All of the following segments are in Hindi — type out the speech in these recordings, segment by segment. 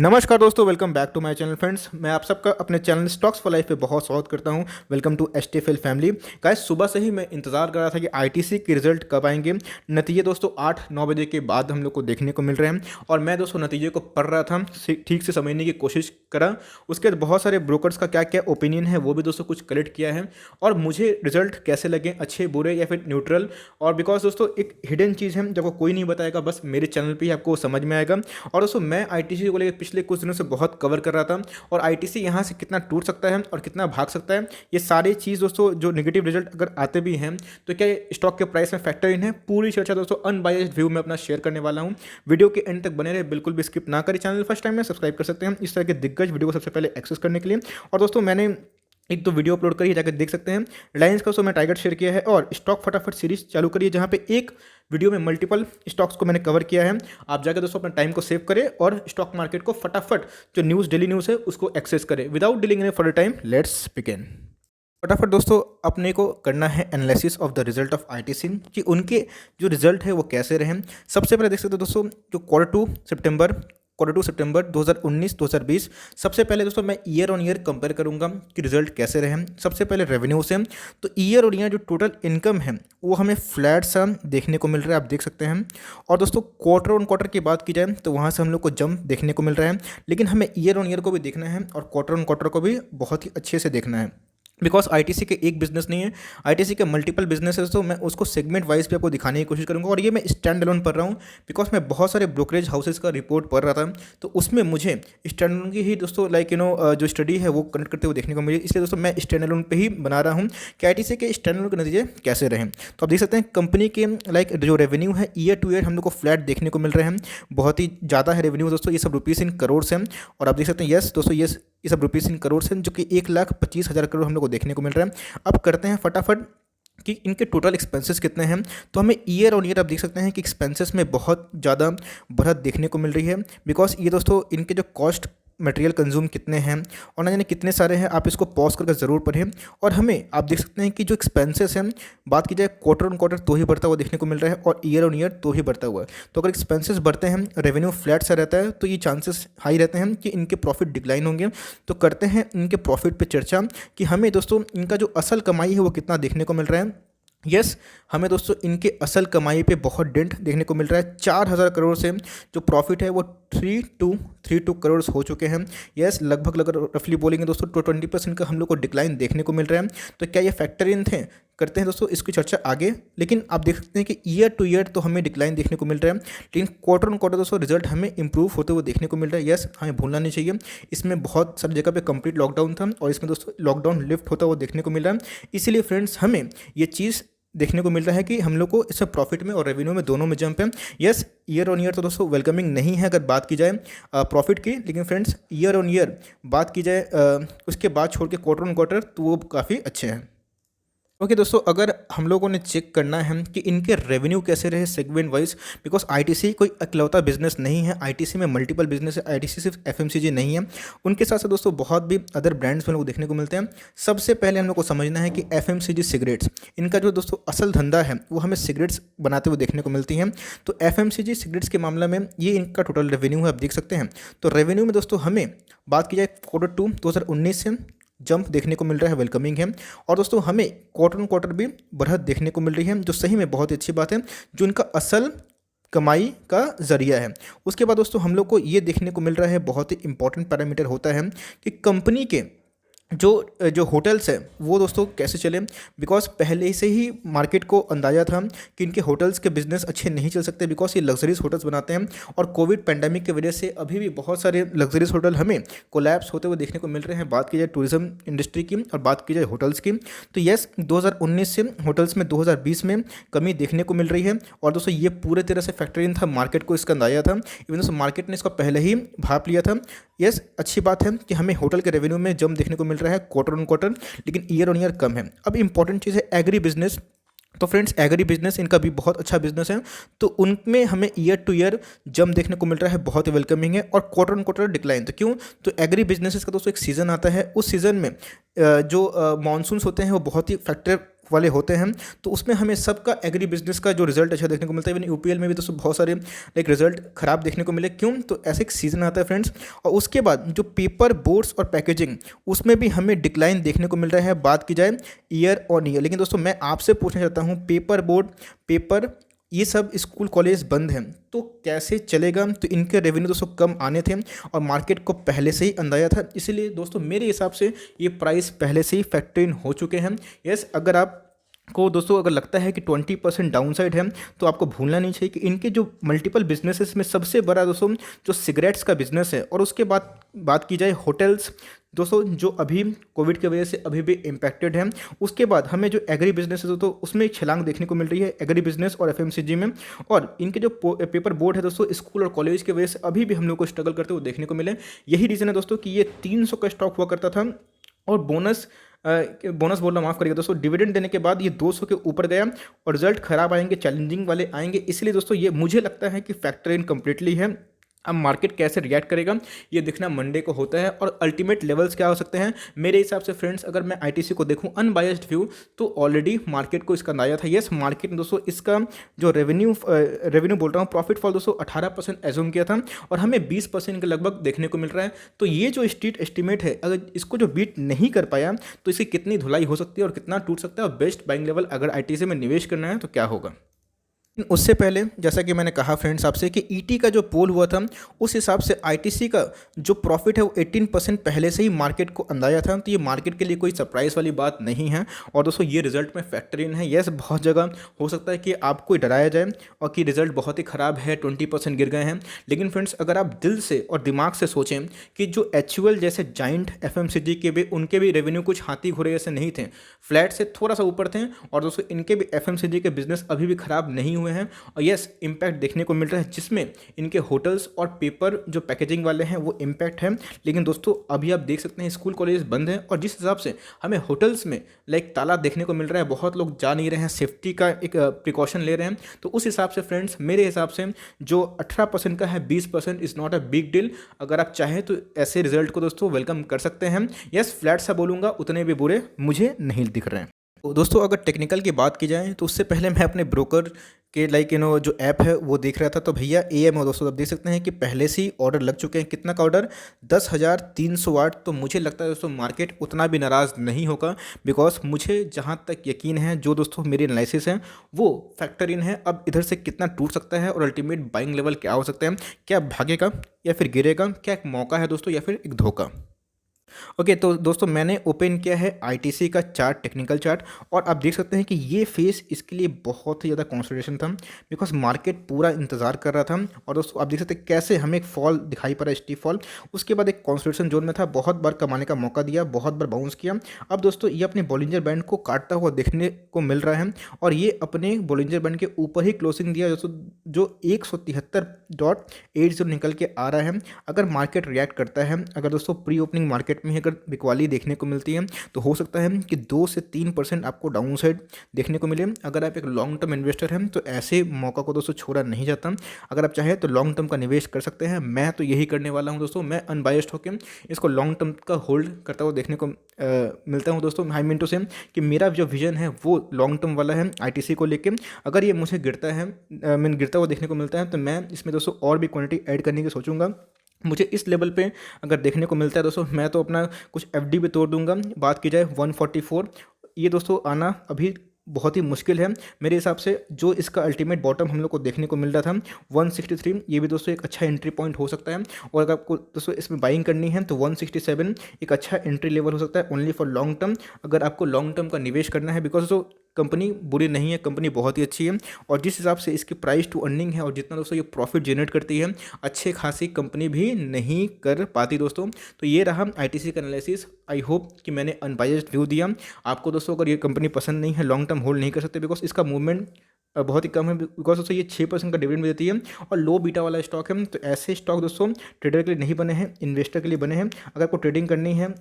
नमस्कार दोस्तों, welcome back to my channel friends. मैं आप सबका अपने चैनल स्टॉक्स फॉर लाइफ पे बहुत स्वागत करता हूं। Welcome to STFL family. Guys, सुबह से ही मैं इंतजार कर रहा था कि आईटीसी के रिजल्ट कब आएंगे। नतीजे दोस्तों 8-9 बजे के बाद हम लोग को देखने को मिल रहे हैं और मैं दोस्तों नतीजे को पढ़ रहा था, ठीक से समझने की कोशिश करा। उसके बाद बहुत सारे ब्रोकर्स का क्या क्या ओपिनियन है वो भी दोस्तों कुछ कलेक्ट किया है और मुझे रिजल्ट कैसे लगे, अच्छे बुरे या फिर न्यूट्रल। और बिकॉज दोस्तों एक हिडन चीज़ है जब कोई नहीं बताएगा, बस मेरे चैनल पर ही आपको समझ में आएगा। और दोस्तों मैं आईटीसी को लेकर पिछले कुछ दिनों से बहुत कवर कर रहा था और आईटीसी यहाँ से कितना टूट सकता है और कितना भाग सकता है, ये सारी चीज़ दोस्तों जो नेगेटिव रिजल्ट अगर आते भी हैं तो क्या ये स्टॉक के प्राइस में फैक्टर इन है, पूरी चर्चा दोस्तों अनबायस्ड व्यू में अपना शेयर करने वाला हूँ। वीडियो के एंड तक बने रहे, बिल्कुल भी स्किप ना करें। चैनल फर्स्ट टाइम में सब्सक्राइब कर सकते हैं इस तरह के दिग्गज वीडियो को सबसे पहले एक्सेस करने के लिए। और दोस्तों मैंने एक तो वीडियो अपलोड करी, जाकर देख सकते हैं। रिलायंस का मैं टारगेट शेयर किया है और स्टॉक फटाफट सीरीज चालू करिए, जहां पे एक वीडियो में मल्टीपल स्टॉक्स को मैंने कवर किया है। आप जाकर दोस्तों अपना टाइम को सेव करें और स्टॉक मार्केट को फटाफट जो न्यूज़, डेली न्यूज़ है उसको एक्सेस करें without dealing any further time. Let's begin. फटाफट दोस्तों अपने को करना है analysis of the result of ITC कि उनके जो रिजल्ट है वो कैसे रहे। सबसे पहले देख सकते हो दोस्तों जो क्वार्टर टू सितंबर 2019-2020। सबसे पहले दोस्तों मैं ईयर ऑन ईयर कंपेयर करूंगा कि रिजल्ट कैसे रहे। सबसे पहले रेवेन्यू से, तो ईयर ऑन ईयर जो टोटल इनकम है वो हमें फ्लैट सा देखने को मिल रहा है, आप देख सकते हैं। और दोस्तों क्वार्टर ऑन क्वार्टर की बात की जाए तो वहाँ से हम लोग को जंप देखने को मिल रहा है, लेकिन हमें ईयर ऑन ईयर को भी देखना है और क्वार्टर ऑन क्वार्टर को भी बहुत ही अच्छे से देखना है। बिकॉज आईटीसी के एक बिजनेस नहीं है, आईटीसी के मल्टीपल बिजनेसेस, तो मैं उसको सेगमेंट वाइज भी आपको दिखाने की कोशिश करूंगा। और ये मैं स्टैंड अलोन पढ़ रहा हूँ बिकॉज मैं बहुत सारे ब्रोकरेज हाउसेस का रिपोर्ट पढ़ रहा था, तो उसमें मुझे स्टैंड अलोन की ही दोस्तों जो स्टडी है वो कनेक्ट करते हुए देखने को मिली। इसलिए दोस्तों मैं स्टैंड अलोन पे ही बना रहा हूँ कि आईटीसी के स्टैंड अलोन के नतीजे कैसे रहे। तो आप देख सकते हैं कंपनी के जो रेवेन्यू है ईयर टू ईयर हम लोग को फ्लैट देखने को मिल रहे हैं, बहुत ही ज़्यादा है रेवेन्यू दोस्तों। ये सब रुपीज़ इन करोड़ हैं और आप देख सकते हैं यस दोस्तों ये सब रुपीज़ इन करोड़ हैं, जो कि 1,25,000 करोड़ हम लोग को देखने को मिल रहा है। अब करते हैं फटाफट कि इनके टोटल एक्सपेंसेस कितने हैं। तो हमें ईयर ऑन ईयर आप देख सकते हैं कि एक्सपेंसेस में बहुत ज़्यादा बढ़त देखने को मिल रही है। बिकॉज ये दोस्तों इनके जो कॉस्ट मटेरियल कंज्यूम कितने हैं और ना जाने कितने सारे हैं, आप इसको पॉज करके ज़रूर पढ़ें। और हमें आप देख सकते हैं कि जो एक्सपेंसेस हैं, बात की जाए क्वार्टर ऑन क्वार्टर तो ही बढ़ता हुआ देखने को मिल रहा है और ईयर ऑन ईयर तो ही बढ़ता हुआ है। तो अगर एक्सपेंसेस बढ़ते हैं, रेवेन्यू फ्लैट सा रहता है, तो ये चांसेस हाई रहते हैं कि इनके प्रॉफिट डिक्लाइन होंगे। तो करते हैं इनके प्रॉफिट पर चर्चा कि हमें दोस्तों इनका जो असल कमाई है वो कितना देखने को मिल रहा है। यस हमें दोस्तों इनके असल कमाई पे बहुत डेंट देखने को मिल रहा है। 4,000 करोड़ से जो प्रॉफिट है वो 3 to करोड़ हो चुके हैं। यस लगभग रफली बोलेंगे दोस्तों तो 20% का हम लोग को डिक्लाइन देखने को मिल रहा है। तो क्या ये फैक्टर इन थे, करते हैं दोस्तों इसकी चर्चा आगे। लेकिन आप देख सकते हैं कि ईयर टू ईयर तो हमें डिक्लाइन देखने को मिल रहा है, लेकिन क्वार्टर ऑन क्वार्टर दोस्तों रिजल्ट हमें इंप्रूव होते हुए देखने को मिल रहा है। यस हमें भूलना नहीं चाहिए, इसमें बहुत सारी जगह पे कंप्लीट लॉकडाउन था और इसमें दोस्तों लॉकडाउन लिफ्ट होता हुआ देखने को मिल रहा है। इसीलिए फ्रेंड्स हमें ये चीज़ देखने को मिल रहा है कि हम लोग को इसमें प्रॉफिट में और रेवेन्यू में दोनों में जंप है। यस ईयर ऑन ईयर तो दोस्तों वेलकमिंग नहीं है अगर बात की जाए प्रॉफिट की, लेकिन फ्रेंड्स ईयर ऑन ईयर बात की जाए उसके बाद छोड़ के क्वार्टर ऑन क्वार्टर तो वो काफ़ी अच्छे हैं। ओके दोस्तों, अगर हम लोगों ने चेक करना है कि इनके रेवेन्यू कैसे रहे सेगमेंट वाइज, बिकॉज आईटीसी कोई इकलौता बिजनेस नहीं है, आईटीसी में मल्टीपल बिजनेस है, आईटीसी सिर्फ एफएमसीजी नहीं है, उनके साथ साथ दोस्तों बहुत भी अदर ब्रांड्स में लोग देखने को मिलते हैं। सबसे पहले हम लोग को समझना है कि एफएमसीजी सिगरेट्स, इनका जो दोस्तों असल धंधा है वो हमें सिगरेट्स बनाते हुए देखने को मिलती हैं। तो एफएमसीजी सिगरेट्स के मामले में ये इनका टोटल रेवेन्यू है, आप देख सकते हैं। तो रेवेन्यू में दोस्तों हमें बात की जाए क्वार्टर 2 2019 से जंप देखने को मिल रहा है, वेलकमिंग है। और दोस्तों हमें क्वार्टर ऑन क्वार्टर भी बढ़त देखने को मिल रही है, जो सही में बहुत अच्छी बात है, जो इनका असल कमाई का जरिया है। उसके बाद दोस्तों हम लोग को ये देखने को मिल रहा है, बहुत ही इंपॉर्टेंट पैरामीटर होता है कि कंपनी के जो होटल्स है वो दोस्तों कैसे चले। बिकॉज पहले से ही मार्केट को अंदाज़ा था कि इनके होटल्स के बिज़नेस अच्छे नहीं चल सकते, बिकॉज ये लग्जरीज होटल्स बनाते हैं और कोविड पेंडेमिक की वजह से अभी भी बहुत सारे लग्जरीज होटल हमें कोलैप्स होते हुए देखने को मिल रहे हैं। बात की जाए टूरिज्म इंडस्ट्री की और बात की जाए होटल्स की, तो यस 2019 से होटल्स में 2020 में कमी देखने को मिल रही है। और दोस्तों ये पूरे तरह से फैक्टर इन था, मार्केट को इसका अंदाजा था, इवन दोस्तों मार्केट ने इसका पहले ही भाप लिया था। यस अच्छी बात है कि हमें होटल के रेवेन्यू में जंप देखने को मिल रहा है क्वार्टर ऑन क्वार्टर, लेकिन ईयर ऑन ईयर कम है। अब इंपॉर्टेंट चीज़ है एग्री बिजनेस। तो फ्रेंड्स एग्री बिजनेस इनका भी बहुत अच्छा बिजनेस है, तो उनमें हमें ईयर टू ईयर जंप देखने को मिल रहा है, बहुत ही वेलकमिंग है। और क्वार्टर ऑन क्वार्टर डिक्लाइन, तो क्यों, तो एग्री बिजनेसेस का दोस्तों एक सीज़न आता है, उस सीज़न में जो मानसून्स होते हैं वो बहुत ही वाले होते हैं, तो उसमें हमें सबका एग्री बिजनेस का जो रिजल्ट अच्छा देखने को मिलता है। इवन यूपीएल में भी दोस्तों बहुत सारे लाइक रिजल्ट खराब देखने को मिले। क्यों? तो ऐसे एक सीजन आता है फ्रेंड्स। और उसके बाद जो पेपर बोर्ड्स और पैकेजिंग, उसमें भी हमें डिक्लाइन देखने को मिल रहा है, बात की जाए ईयर ऑन ईयर। लेकिन दोस्तों मैं आपसे पूछना चाहता हूँ, पेपर बोर्ड, पेपर, ये सब स्कूल कॉलेज बंद हैं तो कैसे चलेगा? तो इनके रेवेन्यू दोस्तों कम आने थे और मार्केट को पहले से ही अंदाजा था। इसीलिए दोस्तों मेरे हिसाब से ये प्राइस पहले से ही फैक्टर इन हो चुके हैं। यस, अगर आप को दोस्तों अगर लगता है कि 20% डाउन साइड है, तो आपको भूलना नहीं चाहिए कि इनके जो मल्टीपल बिजनेसेस में सबसे बड़ा दोस्तों जो सिगरेट्स का बिजनेस है, और उसके बाद बात की जाए होटल्स दोस्तों, जो अभी कोविड की वजह से अभी भी इम्पैक्टेड है। उसके बाद हमें जो एग्री बिजनेस है दोस्तों, उसमें एक छलांग देखने को मिल रही है एग्री बिजनेस और एफएमसीजी में। और इनके जो पेपर बोर्ड है दोस्तों, स्कूल और कॉलेज की वजह से अभी भी हम लोग को स्ट्रगल करते हुए देखने को मिले। यही रीज़न है दोस्तों कि ये 300 का स्टॉक हुआ करता था, और बोनस बोल रहा, माफ़ करिएगा दोस्तों, डिविडेंड देने के बाद ये 200 के ऊपर गया, और रिजल्ट खराब आएंगे, चैलेंजिंग वाले आएंगे। इसलिए दोस्तों ये मुझे लगता है कि फैक्टर इन कम्प्लीटली है। अब मार्केट कैसे रिएक्ट करेगा ये देखना मंडे को होता है, और अल्टीमेट लेवल्स क्या हो सकते हैं मेरे हिसाब से फ्रेंड्स। अगर मैं आईटीसी को देखूं अनबायस्ड व्यू, तो ऑलरेडी मार्केट को इसका अंदाजा था। यस, मार्केट ने दोस्तों इसका जो रेवेन्यू बोल रहा हूँ, प्रॉफिट फॉल दोस्तों 18% एज्यूम किया था, और हमें 20% के लगभग देखने को मिल रहा है। तो ये जो स्ट्रीट एस्टिमेट है, अगर इसको जो बीट नहीं कर पाया तो इसकी कितनी धुलाई हो सकती है और कितना टूट सकता है, और बेस्ट बाइंग लेवल अगर आईटीसी में निवेश करना है तो क्या होगा। उससे पहले जैसा कि मैंने कहा फ्रेंड्स आपसे कि ईटी का जो पोल हुआ था, उस हिसाब से आईटीसी का जो प्रॉफिट है वो 18% पहले से ही मार्केट को अंदाजा था। तो ये मार्केट के लिए कोई सरप्राइज वाली बात नहीं है, और दोस्तों ये रिजल्ट में फैक्टर इन है। यस, बहुत जगह हो सकता है कि आपको डराया जाए और कि रिजल्ट बहुत ही ख़राब है, 20% गिर गए हैं। लेकिन फ्रेंड्स अगर आप दिल से और दिमाग से सोचें कि जो एचयूएल जैसे जाइंट एफएमसीजी के भी, उनके भी रेवेन्यू कुछ हाथी घोड़े जैसे नहीं थे, फ्लैट से थोड़ा सा ऊपर थे, और दोस्तों इनके भी एफएमसीजी के बिजनेस अभी भी ख़राब नहीं हुए हैं। और यस, इम्पैक्ट देखने को मिल रहा है, जिसमें इनके होटल्स और पेपर जो पैकेजिंग वाले हैं वो इम्पैक्ट है। लेकिन दोस्तों अभी आप देख सकते हैं स्कूल कॉलेज बंद हैं, और जिस हिसाब से हमें होटल्स में लाइक ताला देखने को मिल रहा है, बहुत लोग जा नहीं रहे हैं, सेफ्टी का एक प्रिकॉशन ले रहे हैं। तो उस हिसाब से फ्रेंड्स मेरे हिसाब से जो 18% का है, 20% is not a big deal. अगर आप चाहें तो ऐसे रिजल्ट को दोस्तों वेलकम कर सकते हैं। यस, फ्लैट सा बोलूँगा, उतने भी बुरे मुझे नहीं दिख रहे हैं। तो दोस्तों अगर टेक्निकल की बात की जाए तो उससे पहले मैं अपने ब्रोकर के लाइक जो ऐप है वो देख रहा था। तो भैया एएम हो दोस्तों, आप देख सकते हैं कि पहले से ही ऑर्डर लग चुके हैं। कितना का ऑर्डर? 10,300 वाट। तो मुझे लगता है दोस्तों मार्केट उतना भी नाराज़ नहीं होगा, बिकॉज मुझे जहाँ तक यकीन है, जो दोस्तों मेरी एनालिसिस है वो फैक्टर इन है। अब इधर से कितना टूट सकता है और अल्टीमेट बाइंग लेवल क्या हो सकता है, क्या भागेगा या फिर गिरेगा, क्या एक मौका है दोस्तों या फिर एक धोखा। ओके, तो दोस्तों मैंने ओपन किया है आईटीसी का चार्ट, टेक्निकल चार्ट, और आप देख सकते हैं कि ये फेस इसके लिए बहुत ही ज़्यादा कंसोलिडेशन था, बिकॉज मार्केट पूरा इंतजार कर रहा था। और दोस्तों आप देख सकते हैं कैसे हमें एक फॉल दिखाई पड़ा, स्टीप फॉल। उसके बाद एक कंसोलिडेशन जोन में था, बहुत बार कमाने का मौका दिया, बहुत बार बाउंस किया। अब दोस्तों ये अपने बॉलिंजर बैंड को काटता हुआ देखने को मिल रहा है, और ये अपने बॉलिंजर बैंड के ऊपर ही क्लोजिंग दिया दोस्तों, जो 173.80 निकल के आ रहा है। अगर मार्केट रिएक्ट करता है, अगर दोस्तों प्री ओपनिंग मार्केट में अगर बिकवाली देखने को मिलती है, तो हो सकता है कि 2 से 3% आपको डाउन साइड देखने को मिले। अगर आप एक लॉन्ग टर्म इन्वेस्टर हैं तो ऐसे मौका को दोस्तों छोड़ा नहीं जाता। अगर आप चाहें तो लॉन्ग टर्म का निवेश कर सकते हैं। मैं तो यही करने वाला हूं दोस्तों, मैं अनबायस्ड होकर इसको लॉन्ग टर्म का होल्ड करता हुआ देखने को मिलता हूं दोस्तों। हाई मिनटों से कि मेरा जो विजन है वो लॉन्ग टर्म वाला है आईटीसी को लेकर। अगर ये मुझे गिरता हुआ देखने को मिलता है, तो मैं इसमें दोस्तों और भी क्वांटिटी ऐड करने की सोचूंगा। मुझे इस लेवल पे अगर देखने को मिलता है दोस्तों, मैं तो अपना कुछ एफडी भी तोड़ दूंगा। बात की जाए 144, ये दोस्तों आना अभी बहुत ही मुश्किल है मेरे हिसाब से। जो इसका अल्टीमेट बॉटम हम लोग को देखने को मिल रहा था 163, ये भी दोस्तों एक अच्छा एंट्री पॉइंट हो सकता है। और अगर आपको दोस्तों इसमें बाइंग करनी है तो 167 एक अच्छा एंट्री लेवल हो सकता है, ओनली फॉर लॉन्ग टर्म। अगर आपको लॉन्ग टर्म का निवेश करना है, बिकॉज जो कंपनी बुरी नहीं है, कंपनी बहुत ही अच्छी है, और जिस हिसाब से इसकी प्राइस टू अर्निंग है और जितना दोस्तों ये प्रॉफिट जनरेट करती है, अच्छे खासी कंपनी भी नहीं कर पाती दोस्तों। तो ये रहा आईटीसी का एनालिसिस। आई होप कि मैंने अनबायस्ड व्यू दिया आपको दोस्तों। अगर ये कंपनी पसंद नहीं है, लॉन्ग टर्म होल्ड नहीं कर सकते, बिकॉज इसका मूवमेंट बहुत ही कम है, बिकॉज दोस्तों ये 6% का डिविडेंड भी देती है और लो बीटा वाला स्टॉक है। तो ऐसे स्टॉक दोस्तों ट्रेडर के लिए नहीं बने हैं, इन्वेस्टर के लिए बने हैं। अगर आपको ट्रेडिंग करनी है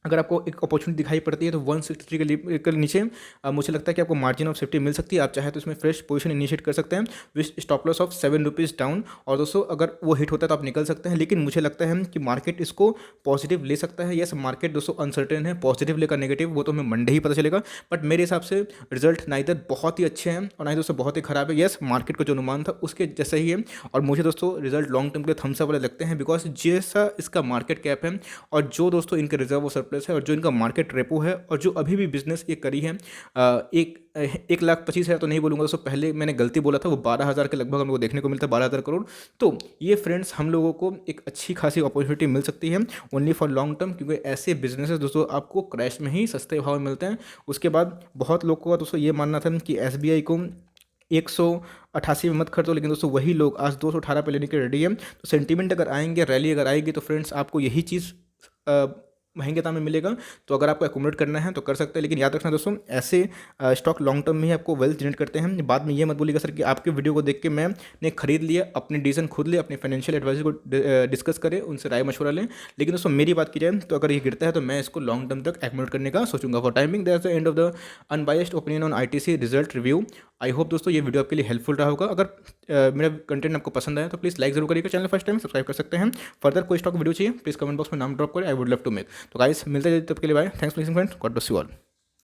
अगर आपको एक अपॉर्चुनिटी दिखाई पड़ती है तो 163 के नीचे मुझे लगता है कि आपको मार्जिन ऑफ सेफ्टी मिल सकती है। आप चाहे तो इसमें फ्रेश पोजीशन इनिशिएट कर सकते हैं with stop loss of 7 rupees down. और दोस्तों अगर वो हिट होता है तो आप निकल सकते हैं, लेकिन मुझे लगता है कि मार्केट इसको पॉजिटिव ले सकता है। यस, मार्केट दोस्तों अनसर्टेन है, पॉजिटिव लेकर नेगेटिव वो तो हमें मंडे ही पता चलेगा। बट मेरे हिसाब से रिजल्ट ना इधर बहुत ही अच्छे हैं और ना ही दोस्तों बहुत ही खराब है। यस, मार्केट का जो अनुमान था उसके जैसा ही है और मुझे दोस्तों रिजल्ट लॉन्ग टर्म के थम्स अप वाले लगते हैं, बिकॉज जैसा इसका मार्केट कैप है और जो दोस्तों इनके रिजर्व और सरप्लस है और जो इनका मार्केट रेपो है और जो अभी भी बिजनेस ये करी है, 1,25,000 तो नहीं बोलूँगा दोस्तों, पहले मैंने गलती बोला था, वो 12,000 के लगभग हमको देखने को मिलता है, 12,000 करोड़। तो ये फ्रेंड्स हम लोगों को एक अच्छी खासी अपॉर्चुनिटी मिल सकती है ओनली फॉर लॉन्ग टर्म, क्योंकि ऐसे बिजनेसेस दोस्तों आपको क्रैश में ही सस्ते भाव में मिलते हैं। उसके बाद बहुत लोगों का दोस्तों ये मानना था कि SBI को 188 में मत खरीदो, लेकिन दोस्तों वही लोग आज 218 पे लेने के रेडी है। तो सेंटीमेंट अगर आएंगे, रैली अगर आएगी तो फ्रेंड्स आपको यही चीज़ महंगे दाम में मिलेगा। तो अगर आपको एकोमोडेट करना है तो कर सकते हैं, लेकिन याद रखना दोस्तों ऐसे स्टॉक लॉन्ग टर्म में ही आपको वेल्थ जनरेट करते हैं। बाद में ये मत बोलिएगा सर कि आपके वीडियो को देख के मैंने खरीद लिया, अपनी डिसीजन खुद ले, अपने फाइनेंशियल एडवाइजर को डिस्कस करें, उनसे राय मशवरा लें। लेकिन दोस्तों मेरी बात की जाए तो अगर ये गिरता है तो मैं इसको लॉन्ग टर्म तक एकोमोडेट करने का सोचूंगा। For timing that's the end of the unbiased opinion on ITC result review. I hope दोस्तों ये वीडियो आपके लिए हेल्पफुल रहा होगा। अगर मेरा कंटेंट आपको पसंद आया तो प्लीज़ लाइक जरूर करिएगा, चैनल फर्स्ट टाइम सब्सक्राइब कर सकते हैं। फर्दर कोई स्टॉक वीडियो चाहिए प्लीज़ कमेंट बॉक्स में नाम ड्रॉप करें, I would love to make. तो गाइस मिलते हैं तब के लिए bye, thanks for listening friends, God bless you all.